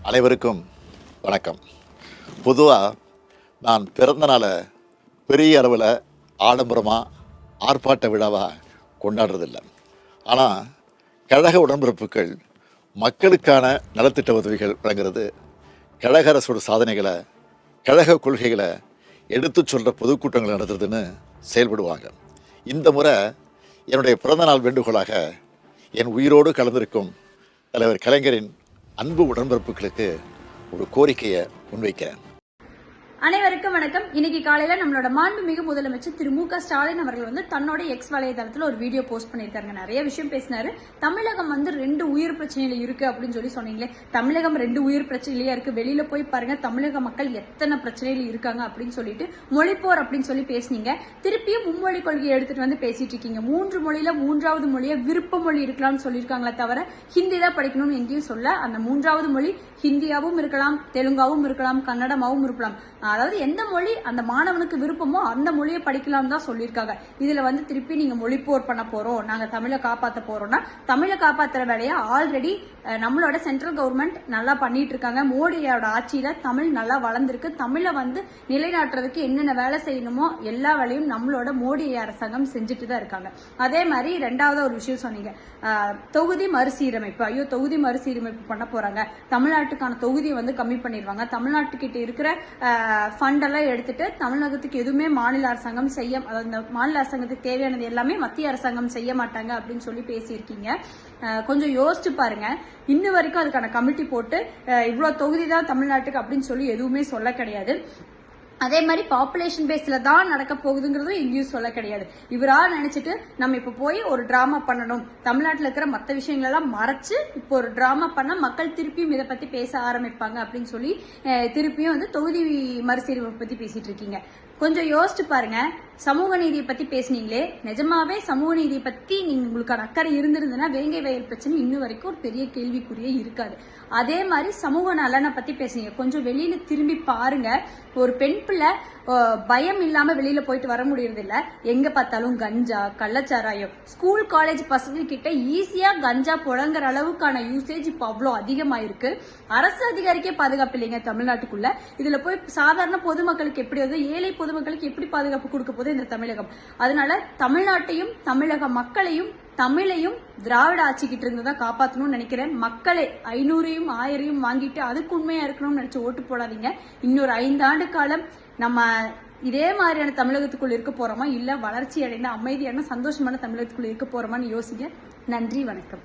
அனைவருக்கும் வணக்கம். பொதுவாக நான் பிறந்த நாளை பெரிய அளவில் ஆடம்பரமாக ஆர்ப்பாட்ட விழாவாக கொண்டாடுறதில்லை. ஆனால் கழக உடன்பிறப்புகள் மக்களுக்கான நலத்திட்ட உதவிகள் வழங்குறது, கழக அரசோட சாதனைகளை, கழக கொள்கைகளை எடுத்து சொல்கிற பொதுக்கூட்டங்கள் நடத்துறதுன்னு செயல்படுவாங்க. இந்த முறை என்னுடைய பிறந்தநாள் வேண்டுகோளாக என் உயிரோடு கலந்திருக்கும் தலைவர் கலைஞரின் அன்பு உடன்பிறப்புகளுக்கு ஒரு கோரிக்கையை முன்வைக்கிறேன். அனைவருக்கும் வணக்கம். இன்னைக்கு காலையில நம்மளோட மாண்புமிகு முதலமைச்சர் திரு மு.க. ஸ்டாலின் அவர்கள் தன்னோட எக்ஸ் வலைதளத்துல ஒரு வீடியோ போஸ்ட் பண்ணிருக்காங்க. நிறைய விஷயம் பேசினாரு. தமிழகம் 2 உயிர் பிரச்சனையில இருக்கு அப்படின்னு சொன்னீங்களே, தமிழகம் 2 உயிர் பிரச்சனையிலேயே இருக்கு, வெளியில போய் பாருங்க தமிழக மக்கள் எத்தனை பிரச்சனையில இருக்காங்க அப்படின்னு சொல்லிட்டு மொழிப்போர் அப்படின்னு சொல்லி பேசினீங்க. திருப்பியும் மும்மொழி கொள்கையை எடுத்துட்டு பேசிட்டு இருக்கீங்க. 3 மொழியில 3வது மொழியை விருப்ப மொழி இருக்கலாம்னு சொல்லியிருக்காங்களே தவிர ஹிந்தி தான் படிக்கணும்னு எங்கேயும் சொல்ல. அந்த 3வது மொழி ஹிந்தியாவும் இருக்கலாம், தெலுங்காவும் இருக்கலாம், கன்னடமாவும் இருக்கலாம். அதாவது எந்த மொழி அந்த மாணவனுக்கு விருப்பமோ அந்த மொழியை படிக்கலாம் தான் சொல்லியிருக்காங்க. இதுல திருப்பி நீங்க மொழிப்போர் பண்ண போறோம், நாங்க தமிழை காப்பாற்ற போறோம்னா, தமிழை காப்பாற்றுற வேலையை ஆல்ரெடி நம்மளோட சென்ட்ரல் கவர்மெண்ட் நல்லா பண்ணிட்டு இருக்காங்க. மோடியோட ஆட்சியில தமிழ் நல்லா வளர்ந்துருக்கு. தமிழை நிலைநாட்டுறதுக்கு என்னென்ன வேலை செய்யணுமோ எல்லா வேலையும் நம்மளோட மோடி அரசாங்கம் செஞ்சுட்டு தான் இருக்காங்க. அதே மாதிரி 2வது ஒரு விஷயம் சொன்னீங்க, தொகுதி மறுசீரமைப்பு. ஐயோ, தொகுதி மறுசீரமைப்பு பண்ண போறாங்க, தமிழ்நாட்டுக்கான தொகுதியை கம்மி பண்ணிடுவாங்க, தமிழ்நாட்டுக்கிட்ட இருக்கிற ஃபண்ட் எல்லாம் எடுத்துட்டு தமிழகத்துக்கு எதுவுமே மாநில அரசாங்கம் அதாவது மாநில அரசாங்கத்துக்கு தேவையானது எல்லாமே மத்திய அரசாங்கம் செய்ய மாட்டாங்க அப்படின்னு சொல்லி பேசியிருக்கீங்க. கொஞ்சம் யோசிச்சு பாருங்க. இன்ன வரைக்கும் அதுக்கான கமிட்டி போட்டு இவ்வளவு தொகுதி தான் தமிழ்நாட்டுக்கு அப்படின்னு சொல்லி எதுவுமே சொல்ல கிடையாது. அதே மாதிரி பாப்புலேஷன் பேஸ்ல தான் நடக்க போகுதுங்கிறதும் எங்கேயும் சொல்ல கிடையாது. இவரா நினைச்சிட்டு நம்ம இப்ப போய் ஒரு டிராமா பண்ணணும், தமிழ்நாட்டில் இருக்கிற மற்ற விஷயங்கள் எல்லாம் மறைச்சு இப்போ ஒரு டிராமா பண்ண மக்கள் திருப்பியும் இதை பத்தி பேச ஆரம்பிப்பாங்க அப்படின்னு சொல்லி திருப்பியும் தொகுதி மறுசீரமைப்பு பத்தி பேசிட்டு இருக்கீங்க. கொஞ்சம் யோசிச்சு பாருங்க. சமூக நீதியை பத்தி பேசினீங்களே, நிஜமாவே சமூக நீதியை பத்தி உங்களுக்கான அக்கறை இருந்திருந்ததுன்னா வேங்கை வயல் பிரச்சனை இன்னும் வரைக்கும் ஒரு பெரிய கேள்விக்குறியே இருக்காது. அதே மாதிரி சமூக நலனை பத்தி பேசுனீங்க. கொஞ்சம் வெளியில திரும்பி பாருங்க. ஒரு பெண் பிள்ளை பயம் இல்லாம வெளியில போயிட்டு வர முடியறது இல்ல. எங்க பார்த்தாலும் கஞ்சா, கள்ளச்சாராயம், ஸ்கூல் காலேஜ் பசங்க கிட்ட ஈஸியா கஞ்சா புழங்குற அளவுக்கான யூசேஜ் இப்ப அவ்வளோ அதிகமாயிருக்கு. அரசு அதிகாரிக்கே பாதுகாப்பு இல்லைங்க தமிழ்நாட்டுக்குள்ள. இதுல போய் சாதாரண பொதுமக்களுக்கு எப்படி ஏழை பொதுமக்களுக்கு எப்படி பாதுகாப்பு கொடுக்க போகுது இந்த தமிழகம்? அதனால தமிழ்நாட்டையும் தமிழக மக்களையும் தமிழையும் திராவிட ஆட்சிக்கிட்டு இருந்துதான் காப்பாற்றணும்னு நினைக்கிறேன். மக்களே 500ஐயும் 1000ஐயும் வாங்கிட்டு அதுக்கு உண்மையா இருக்கணும்னு நினைச்சு ஓட்டு போடாதீங்க. இன்னொரு 5 ஆண்டு காலம் நம்ம இதே மாதிரியான தமிழகத்துக்குள்ள இருக்க போறோமா, இல்ல வளர்ச்சி அடைந்த அமைதியான சந்தோஷமான தமிழகத்துக்குள்ள இருக்க போறோமான்னு யோசிங்க. நன்றி, வணக்கம்.